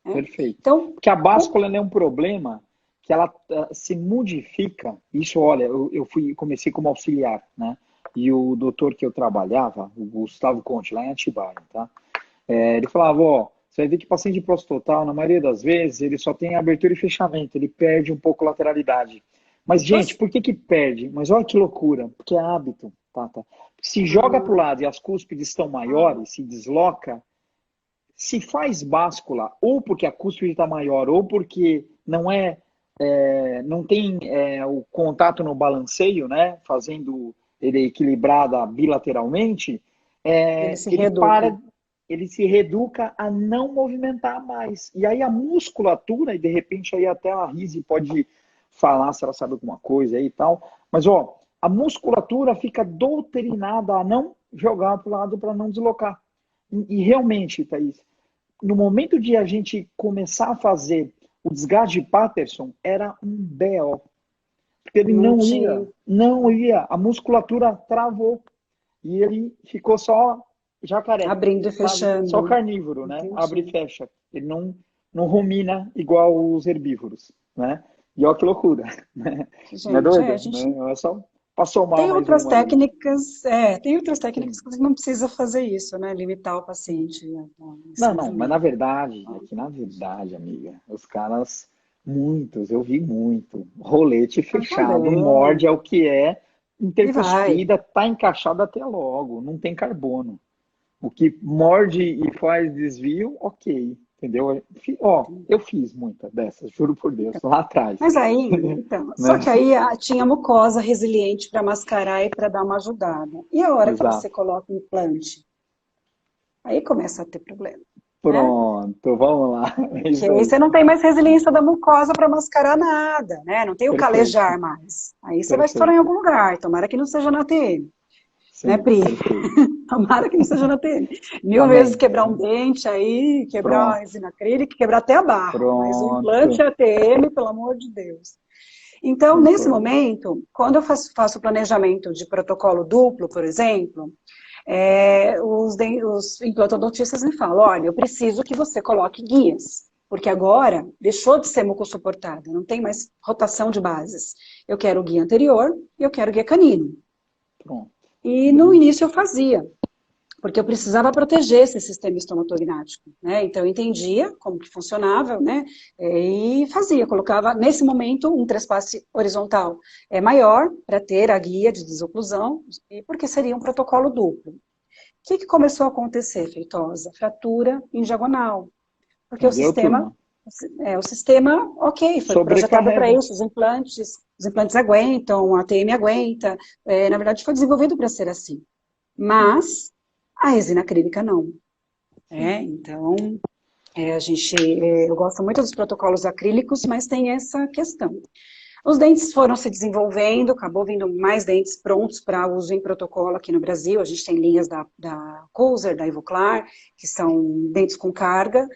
Perfeito. Então, porque a báscula é um problema que ela se modifica. Isso, olha, eu comecei como auxiliar, né? E o doutor que eu trabalhava, o Gustavo Conte, lá em Atibaia, tá? Ele falava, você vai ver que paciente de prostatotal, na maioria das vezes, ele só tem abertura e fechamento, ele perde um pouco a lateralidade. Mas, gente, por que perde? Mas olha que loucura, porque é hábito, tá? Se joga para o lado e as cúspides estão maiores, se desloca, se faz báscula, ou porque a cúspide está maior, ou porque não tem o contato no balanceio, né, fazendo ele equilibrada bilateralmente, ele se reeduca a não movimentar mais. E aí a musculatura, e de repente aí até a Rizzi pode falar se ela sabe alguma coisa aí e tal, mas a musculatura fica doutrinada a não jogar para o lado para não deslocar. E realmente, Thaís, no momento de a gente começar a fazer o desgaste de Patterson, era um BO. Porque ele não ia. A musculatura travou. E ele ficou só jacaré. Abrindo e fechando. Só carnívoro, né? Entendi. Abre e fecha. Ele não rumina igual os herbívoros, né? E olha que loucura. Né? Gente, não é doido? Né? É só passou mal. Tem outras técnicas, que você não precisa fazer isso, né? Limitar o paciente. Né? Não, mas na verdade, amiga, os caras, muitos, eu vi muito, rolete fechado, morde é o que é, intercuspida, tá encaixado até logo, não tem carbono. O que morde e faz desvio, ok. Entendeu? Eu fiz muita dessas, juro por Deus, lá atrás. Mas aí, então, só que aí tinha mucosa resiliente para mascarar e para dar uma ajudada. E a hora que você coloca o implante? Aí começa a ter problema. Pronto, vamos lá. Porque aí você não tem mais resiliência da mucosa para mascarar nada, né? Não tem o calejar mais. Aí você vai estourar em algum lugar. Tomara que não seja na TM. Sim, né, Pri? Tomara que não seja na TM. Mil vezes quebrar um dente aí, quebrar uma resina acrílica, quebrar até a barra. Mas o implante é ATM, pelo amor de Deus. Então, nesse momento, quando eu faço o planejamento de protocolo duplo, por exemplo, os implantodontistas me falam, olha, eu preciso que você coloque guias, porque agora deixou de ser mucosuportada, não tem mais rotação de bases. Eu quero o guia anterior e eu quero o guia canino. Pronto. E no início eu fazia, porque eu precisava proteger esse sistema estomatognático, né? Então eu entendia como que funcionava, né? E fazia, colocava nesse momento um trespasse horizontal maior para ter a guia de desoclusão, porque seria um protocolo duplo. O que começou a acontecer, Feitosa? Fratura em diagonal, porque o sistema, foi projetado para isso, os implantes aguentam, a ATM aguenta, na verdade foi desenvolvido para ser assim. Mas a resina acrílica não. Então, eu gosto muito dos protocolos acrílicos, mas tem essa questão. Os dentes foram se desenvolvendo, acabou vindo mais dentes prontos para uso em protocolo aqui no Brasil. A gente tem linhas da Coser, da Ivoclar, que são dentes com carga,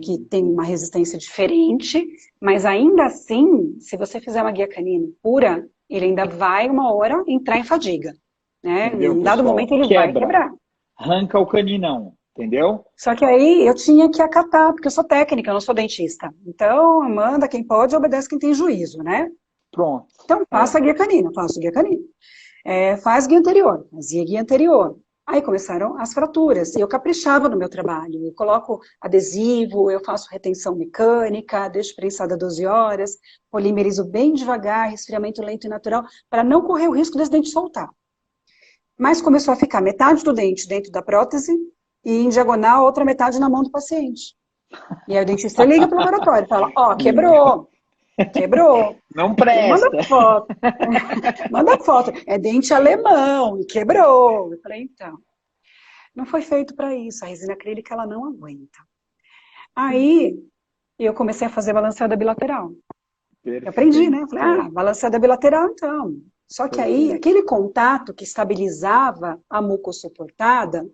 que tem uma resistência diferente, mas ainda assim, se você fizer uma guia canina pura, ele ainda vai uma hora entrar em fadiga. Né? Em um dado momento ele vai quebrar. Arranca o caninão. Entendeu? Só que aí eu tinha que acatar, porque eu sou técnica, eu não sou dentista. Então, manda quem pode, obedece quem tem juízo, né? Pronto. Então, passa a guia canina, faço guia canina. Faz guia anterior, fazia guia anterior. Aí começaram as fraturas, e eu caprichava no meu trabalho. Eu coloco adesivo, eu faço retenção mecânica, deixo prensada 12 horas, polimerizo bem devagar, resfriamento lento e natural, para não correr o risco desse dente soltar. Mas começou a ficar metade do dente dentro da prótese e em diagonal a outra metade na mão do paciente. E aí o dentista liga para o laboratório e fala, ó, quebrou, quebrou. Não E manda presta. foto. Manda foto. É dente alemão e quebrou. Eu falei, então, não foi feito para isso. A resina acrílica, ela não aguenta. Aí, eu comecei a fazer balanceada bilateral. Eu aprendi, né? Eu falei, balanceada bilateral, então. Só que aí, aquele contato que estabilizava a mucossuportada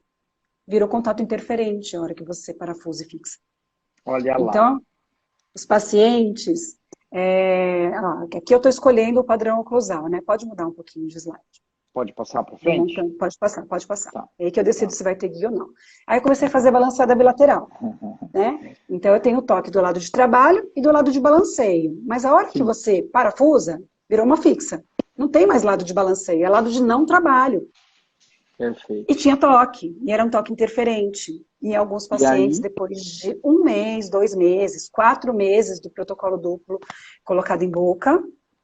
virou contato interferente a hora que você parafusa e fixa. Olha lá. Então, os pacientes... aqui eu estou escolhendo o padrão oclusal, né? Pode mudar um pouquinho de slide. Pode passar para frente? Pode passar, pode passar. Tá. É aí que eu decido se vai ter guia ou não. Aí eu comecei a fazer balanceada bilateral, né? Então eu tenho o toque do lado de trabalho e do lado de balanceio. Mas a hora que você parafusa, virou uma fixa. Não tem mais lado de balanceio, é lado de não trabalho. Perfeito. E tinha toque, e era um toque interferente. E alguns pacientes, depois de 1 mês, 2 meses, 4 meses do protocolo duplo colocado em boca,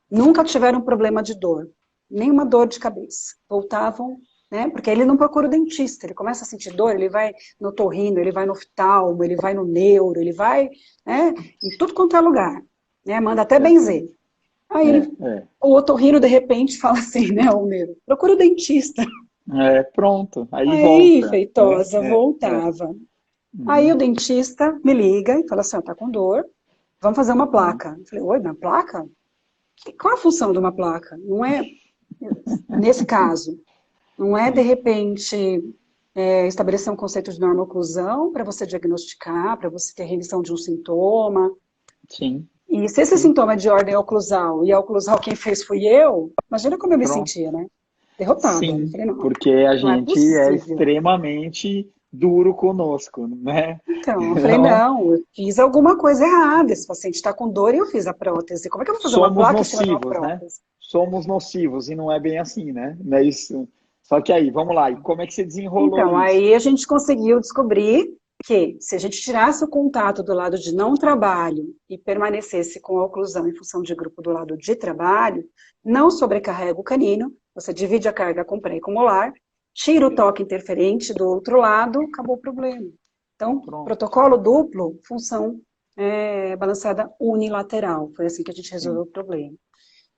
nunca tiveram problema de dor, nenhuma dor de cabeça. Voltavam, né? Porque ele não procura o dentista, ele começa a sentir dor, ele vai no otorrino, ele vai no oftalmo, ele vai no neuro, ele vai, né, em tudo quanto é lugar, né? Manda até benzer. Aí o otorrino, de repente, fala assim, né, o neuro, procura o dentista. Pronto. Aí volta. Feitosa, voltava. Aí o dentista me liga e fala assim, tá com dor, vamos fazer uma placa. Eu falei, oi, uma placa? Qual a função de uma placa? Não é, nesse caso, não é, de repente, estabelecer um conceito de norma-oclusão para você diagnosticar, para você ter remissão de um sintoma. Sim. E se esse sintoma é de ordem oclusal, e a oclusal quem fez fui eu, imagina como eu me sentia, né? Derrotada. Sim, falei, não, porque a não gente é extremamente duro conosco, né? Então, eu falei, não, eu fiz alguma coisa errada, esse paciente está com dor e eu fiz a prótese. Como é que eu vou fazer uma placa em cima de uma prótese? Né? Somos nocivos, e não é bem assim, né? Não é isso. Só que aí, vamos lá, e como é que você desenrolou então, isso? Aí a gente conseguiu descobrir que se a gente tirasse o contato do lado de não trabalho e permanecesse com a oclusão em função de grupo do lado de trabalho, não sobrecarrega o canino, você divide a carga com pré e com molar, tira o toque interferente do outro lado, acabou o problema. Então, protocolo duplo, função balançada unilateral. Foi assim que a gente resolveu o problema.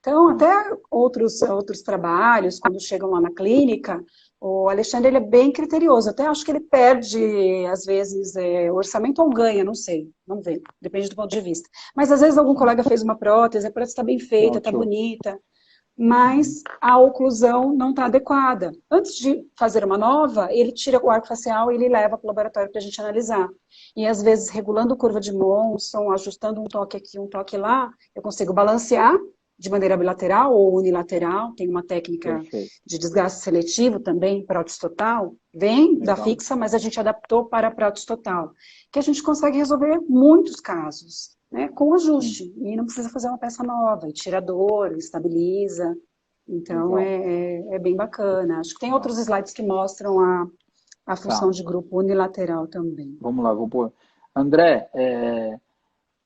Então, até outros trabalhos, quando chegam lá na clínica, o Alexandre ele é bem criterioso. Até acho que ele perde, às vezes, orçamento ou ganha, não sei. Vamos ver, depende do ponto de vista. Mas, às vezes, algum colega fez uma prótese, a prótese está bem feita, está bonita, mas a oclusão não está adequada. Antes de fazer uma nova, ele tira o arco facial e ele leva para o laboratório para a gente analisar. E, às vezes, regulando curva de Monson, ajustando um toque aqui, um toque lá, eu consigo balancear de maneira bilateral ou unilateral, tem uma técnica de desgaste seletivo também, prótese total, vem da fixa, mas a gente adaptou para a prótese total, que a gente consegue resolver muitos casos, né, com ajuste, e não precisa fazer uma peça nova, e tira dor, estabiliza, então é bem bacana. Acho que tem outros slides que mostram a função de grupo unilateral também. Vamos lá, vou pôr. André,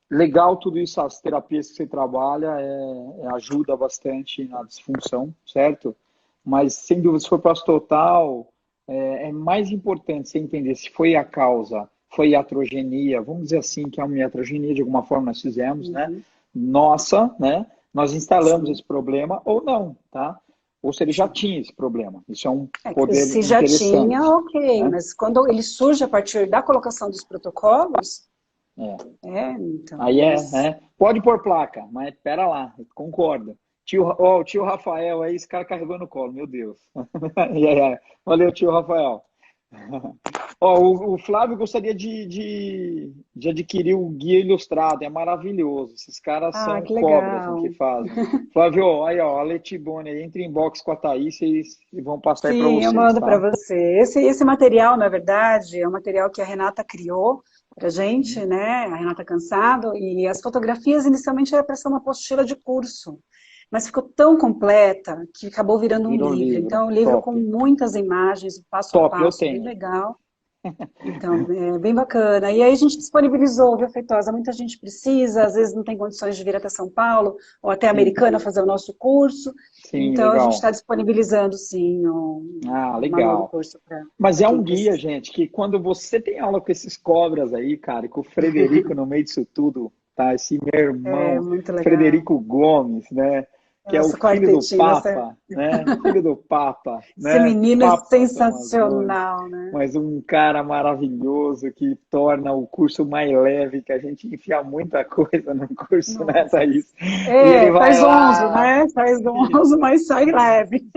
legal tudo isso, as terapias que você trabalha, ajuda bastante na disfunção, certo? Mas, sem dúvida, se for prótese total, é mais importante você entender se foi a causa, foi iatrogenia, vamos dizer assim, que é uma iatrogenia, de alguma forma nós fizemos, né? Nossa, né? Nós instalamos esse problema ou não, tá? Ou se ele já tinha esse problema. Isso é um poder se já interessante. tinha, ok, né? mas quando ele surge a partir da colocação dos protocolos, então... Aí pode pôr placa, mas pera lá, concordo. O tio Rafael aí, esse cara carregou no colo, meu Deus. Valeu, tio Rafael. Ó, o Flávio gostaria de adquirir o guia ilustrado, é maravilhoso. Esses caras Ah, são que cobras no que legal. fazem. Flávio, ó, aí ó, a Letibone, aí entra em box com a Thaís e vão passar aí para Sim, eu vocês, mando para tá? você. Esse material, na verdade, é um material que a Renata criou para gente, Uhum. né? A Renata Cansado, e as fotografias inicialmente era para ser uma apostila de curso, mas ficou tão completa que acabou virando um Virou livro. livro, Então, um livro com top. muitas imagens, passo a Top, eu passo, bem tenho. legal. Então, é bem bacana. E aí a gente disponibilizou, viu, Feitosa? Muita gente precisa, às vezes não tem condições de vir até São Paulo ou até Sim, Americana fazer o nosso curso. sim, Então, a gente legal. está disponibilizando, sim, Ah, o manual do legal. curso Mas para é quem um guia, precisa. gente, que quando você tem aula com esses cobras aí, cara, e com o Frederico no meio disso tudo, tá? Esse meu É irmão, muito legal. Frederico Gomes, né? Que é o Nosso filho do quartetinho, Papa, né? Filho do Papa, esse né? menino é Papa são as mãos. sensacional, né? Mas um cara maravilhoso que torna o curso mais leve, que a gente enfia muita coisa no curso, né, Nossa. Thaís? E ele É, vai faz 11, lá. né? Faz Isso. 11, mas sai leve.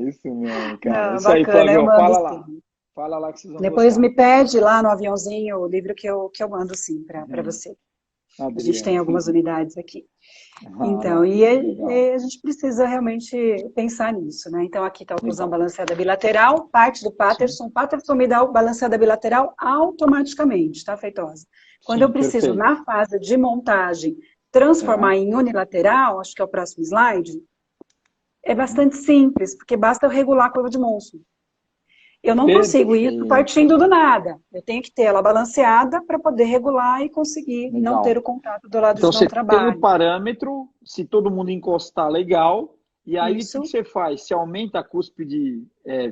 Isso mesmo, cara. Não, Isso aí, bacana, eu Flávio, mando fala lá. sim. Fala lá que vocês vão Depois gostar. me pede lá no aviãozinho o livro que eu mando sim para Uhum. você. A gente tem Adriano. algumas unidades aqui. Ah, Então, não, e legal. a gente precisa realmente pensar nisso, né? Então, aqui está a oclusão Legal. balanceada bilateral, parte do Sim, Patterson. O Patterson me dá o balanceada bilateral automaticamente, tá, Feitosa? Quando eu sim, preciso, perfeito. na fase de montagem, transformar É. em unilateral, acho que é o próximo slide, é Uhum. bastante simples, porque basta eu regular a curva de Monson. Eu não consigo isso Perfeito. partindo do nada. Eu tenho que ter ela balanceada para poder regular e conseguir não ter Legal. o contato do lado Então de não você tem o trabalho. parâmetro, se todo mundo encostar, legal. E aí o que Isso. você faz? Você aumenta a cúspide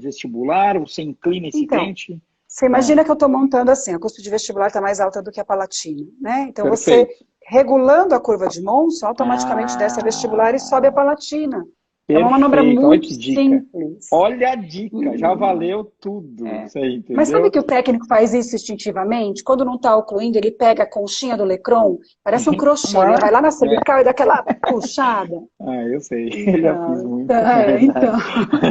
vestibular, você inclina esse Então, dente? você Ah, imagina que eu estou montando assim, a cúspide vestibular está mais alta do que a palatina, né? Então, você perfeito. regulando a curva de Monson, automaticamente desce a vestibular e sobe a Ah, palatina. É uma manobra perfeito. Olha muito que dica. simples. Olha a dica. Já valeu tudo É. isso aí, Mas sabe entendeu? que o técnico faz isso instintivamente? Quando não está ocluindo, ele pega a conchinha do Lecron, parece um crochê, né? Vai lá na É. cervical e dá aquela puxada. Ah, eu sei. Eu já fiz Então, muito, então, é é, então, verdade.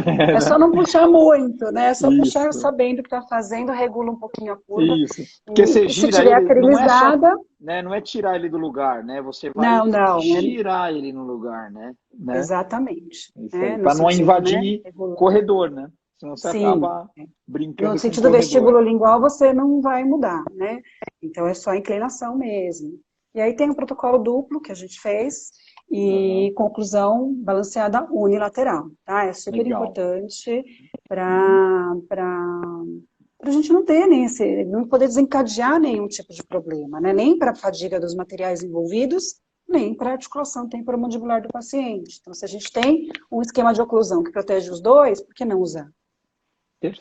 É é só verdade. não puxar muito, né? É só puxar Isso, sabendo o que está fazendo, regula um pouquinho a curva. isso. Porque você E se gira tiver ele, não é só, acrylizada, né, não é tirar ele do lugar, né? Você vai não, não, girar ele no lugar, né? exatamente, Isso aí, né? No para não sentido, né? invadir Regular. corredor, né? Senão você Sim. acaba No brincando com o sentido corredor. vestíbulo lingual, você não vai mudar, né? Então, é só a inclinação mesmo. E aí tem o protocolo duplo que a gente fez Aham, e conclusão balanceada unilateral, tá? É super legal. importante Uhum, para a gente não ter nem não poder desencadear nenhum tipo de problema, né? Nem para a fadiga dos materiais envolvidos, nem para a articulação temporomandibular do paciente. Então, se a gente tem um esquema de oclusão que protege os dois, por que não usar?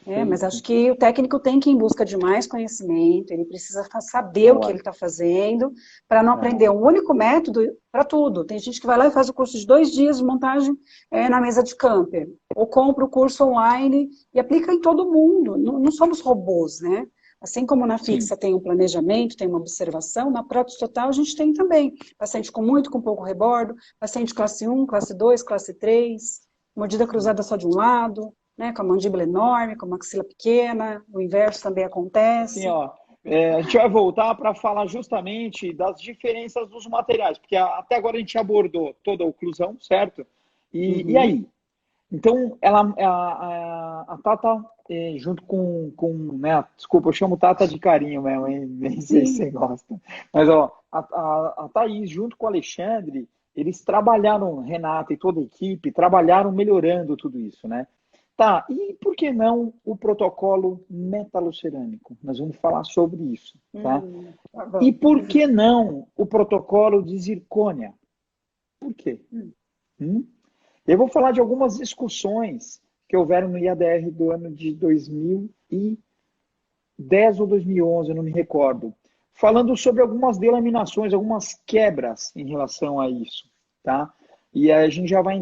É, mas acho perfeito. que o técnico tem que ir em busca de mais conhecimento, ele precisa saber o que ele Boa. está fazendo, para não aprender Ah, um único método para tudo. Tem gente que vai lá e faz o curso de 2 dias de montagem na mesa de camper, ou compra o curso online e aplica em todo mundo. Não, não somos robôs, né? Assim como na sim, fixa tem um planejamento, tem uma observação, na prótese total a gente tem também. Paciente com muito, com pouco rebordo, paciente classe 1, classe 2, classe 3, mordida cruzada só de um lado, né, com a mandíbula enorme, com a maxila pequena, o inverso também assim, acontece. ó, a gente vai voltar para falar justamente das diferenças dos materiais, porque até agora a gente abordou toda a oclusão, certo? E Uhum. aí? Então, a Tata, junto né, desculpa, eu chamo Tata de carinho mesmo, hein? Nem sei se Sim. você gosta. Mas, ó, a Thaís, junto com o Alexandre, eles trabalharam, Renata e toda a equipe, trabalharam melhorando tudo isso, né? Tá, e por que não o protocolo metalocerâmico? Nós vamos falar sobre isso, tá? Tá E bom. por que não o protocolo de zircônia? Por quê? Hum. Hum? Eu vou falar de algumas discussões que houveram no IADR do ano de 2010 ou 2011, eu não me recordo, falando sobre algumas delaminações, algumas quebras em relação a isso, tá? E a gente já vai